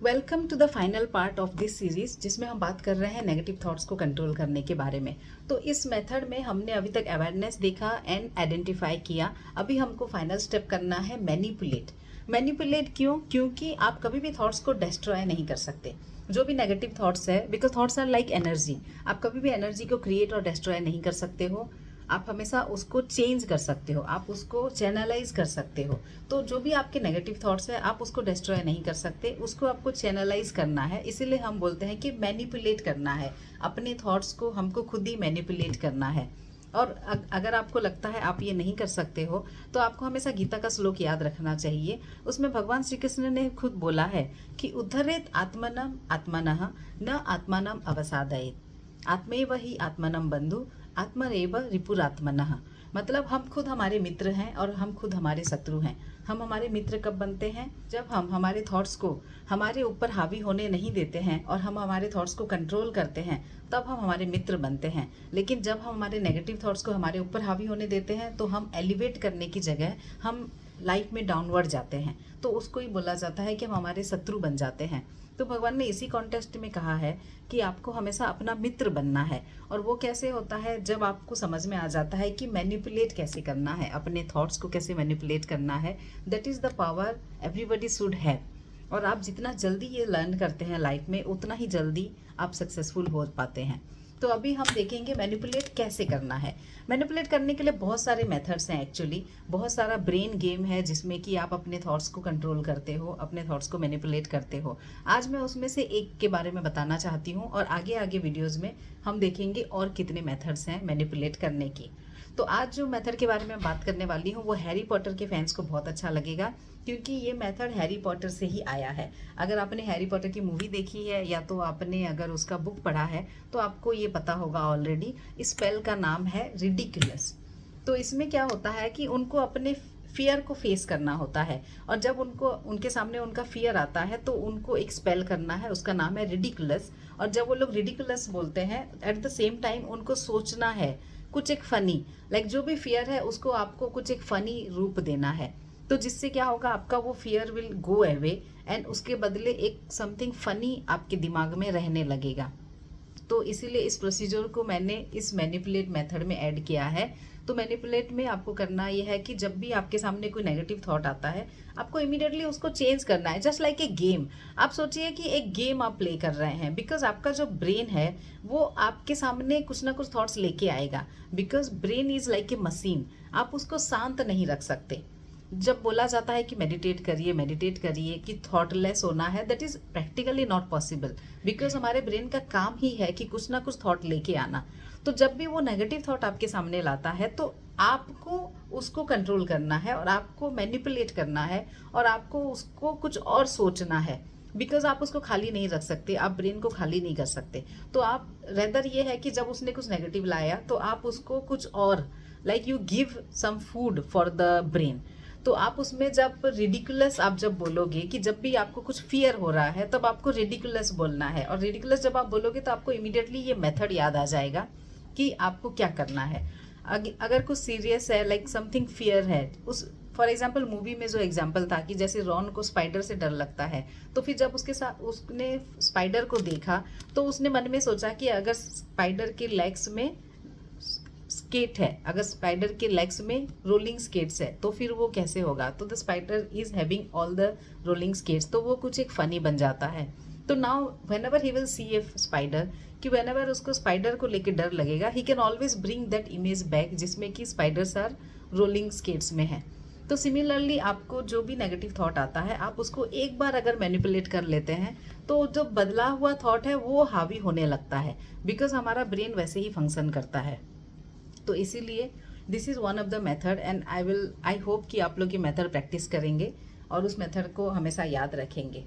Welcome to the final part of this series, जिसमें हम बात कर रहे हैं नेगेटिव थॉट्स को कंट्रोल करने के बारे में। तो इस मेथड में हमने अभी तक अवेयरनेस देखा एंड आइडेंटिफाई किया। अभी हमको फाइनल स्टेप करना है मैनिपुलेट। मैनिपुलेट क्यों? क्योंकि आप कभी भी थॉट्स को डिस्ट्रॉय नहीं कर सकते। जो भी नेगेटिव थॉट्स है, because thoughts are like energy, आप कभी भी एनर्जी को क्रिएट और डिस्ट्रॉय नहीं कर सकते हो। आप हमेशा उसको चेंज कर सकते हो, आप उसको चैनलाइज कर सकते हो। तो जो भी आपके नेगेटिव थॉट्स है, आप उसको डिस्ट्रॉय नहीं कर सकते, उसको आपको चैनलाइज करना है। इसीलिए हम बोलते हैं कि मैनिपुलेट करना है अपने थॉट्स को, हमको खुद ही मैनिपुलेट करना है। और अगर आपको लगता है आप ये नहीं कर सकते हो, तो आपको हमेशा गीता का श्लोक याद रखना चाहिए। उसमें भगवान श्री कृष्ण ने खुद बोला है कि उद्धरेत आत्मनम आत्मनः न आत्मानम अवसादयेत, आत्मैव ही आत्मनम बंधु आत्मरेव रिपुरात्मनः। मतलब हम खुद हमारे मित्र हैं और हम खुद हमारे शत्रु हैं। हम हमारे मित्र कब बनते हैं? जब हम हमारे थॉट्स को हमारे ऊपर हावी होने नहीं देते हैं और हम हमारे थॉट्स को कंट्रोल करते हैं, तब हम हमारे मित्र बनते हैं। लेकिन जब हम हमारे नेगेटिव थॉट्स को हमारे ऊपर हावी होने देते हैं, तो हम एलिवेट करने की जगह हम लाइफ में डाउनवर्ड जाते हैं। तो उसको ही बोला जाता है कि हम हमारे शत्रु बन जाते हैं। तो भगवान ने इसी कॉन्टेक्स्ट में कहा है कि आपको हमेशा अपना मित्र बनना है। और वो कैसे होता है? जब आपको समझ में आ जाता है कि मैनिपुलेट कैसे करना है, अपने थॉट्स को कैसे मैनिपुलेट करना है। That is the power everybody should have. और आप जितना जल्दी ये लर्न करते हैं लाइफ में, उतना ही जल्दी आप सक्सेसफुल हो पाते हैं। तो अभी हम देखेंगे मैनिपुलेट कैसे करना है। मैनिपुलेट करने के लिए बहुत सारे मेथड्स हैं। एक्चुअली बहुत सारा ब्रेन गेम है जिसमें कि आप अपने थॉट्स को कंट्रोल करते हो, अपने थॉट्स को मैनिपुलेट करते हो। आज मैं उसमें से एक के बारे में बताना चाहती हूँ, और आगे आगे वीडियोज़ में हम देखेंगे और कितने मेथड्स हैं मैनिपुलेट करने की। तो आज जो मेथड के बारे में बात करने वाली हूँ, वो हैरी पॉटर के फैंस को बहुत अच्छा लगेगा, क्योंकि ये मेथड हैरी पॉटर से ही आया है। अगर आपने हैरी पॉटर की मूवी देखी है या तो आपने अगर उसका बुक पढ़ा है, तो आपको ये पता होगा ऑलरेडी। इस स्पेल का नाम है रिडिकुलस। तो इसमें क्या होता है कि उनको अपने फियर को फेस करना होता है, और जब उनको उनके सामने उनका फियर आता है, तो उनको एक स्पेल करना है, उसका नाम है रिडिकुलस। और जब वो लोग रिडिकुलस बोलते हैं, एट द सेम टाइम उनको सोचना है कुछ एक फनी, लाइक जो भी फियर है उसको आपको कुछ एक फनी रूप देना है। तो जिससे क्या होगा, आपका वो fear will go away and उसके बदले एक समथिंग फनी आपके दिमाग में रहने लगेगा। तो इसीलिए इस प्रोसीजर को मैंने इस मैनिपुलेट मेथड में ऐड किया है। तो मैनिपुलेट में आपको करना ये है कि जब भी आपके सामने कोई नेगेटिव थॉट आता है, आपको इमीडिएटली उसको चेंज करना है, जस्ट लाइक ए गेम। आप सोचिए कि एक गेम आप प्ले कर रहे हैं, बिकॉज आपका जो ब्रेन है वो आपके सामने कुछ ना कुछ थॉट्स लेके आएगा। Because brain is like a machine, आप उसको शांत नहीं रख सकते। जब बोला जाता है कि मेडिटेट करिए कि थॉटलेस होना है, that is practically not possible, because हमारे ब्रेन का काम ही है कि कुछ ना कुछ थॉट लेके आना। तो जब भी वो नेगेटिव थॉट आपके सामने लाता है, तो आपको उसको कंट्रोल करना है और आपको मैनिपुलेट करना है, और आपको उसको कुछ और सोचना है। बिकॉज आप उसको खाली नहीं रख सकते, आप ब्रेन को खाली नहीं कर सकते। तो आप रेदर ये है कि जब उसने कुछ नेगेटिव लाया, तो आप उसको कुछ और, like you give some food for the brain. तो आप उसमें जब रिडिकुलस आप जब बोलोगे, कि जब भी आपको कुछ फियर हो रहा है, तब आपको रिडिकुलस बोलना है। और रिडिकुलस जब आप बोलोगे, तो आपको इमीडिएटली ये मेथड याद आ जाएगा कि आपको क्या करना है। अगर कुछ सीरियस है, लाइक समथिंग फियर है, उस फॉर एग्जाम्पल मूवी में जो एग्जाम्पल था कि जैसे रॉन को स्पाइडर से डर लगता है, तो फिर जब उसके साथ उसने स्पाइडर को देखा, तो उसने मन में सोचा कि अगर स्पाइडर के लेग्स में स्केट है, अगर स्पाइडर के लेग्स में रोलिंग स्केट्स है, तो फिर वो कैसे होगा। तो the spider is having all the rolling skates, तो वो कुछ एक फनी बन जाता है। तो now when ever he will see A spider, कि वेन एवर उसको स्पाइडर को लेकर डर लगेगा, he can always bring that image back जिसमें कि स्पाइडर्स आर रोलिंग स्केट्स में है। तो सिमिलरली आपको जो भी नेगेटिव थॉट आता है, आप उसको एक बार अगर मैनिपुलेट कर लेते हैं, तो जो बदला हुआ थॉट है वो हावी होने लगता है, बिकॉज हमारा ब्रेन वैसे ही फंक्शन करता है। तो इसीलिए this is one of the method, and I hope कि आप लोग ये मेथड प्रैक्टिस करेंगे और उस मेथड को हमेशा याद रखेंगे।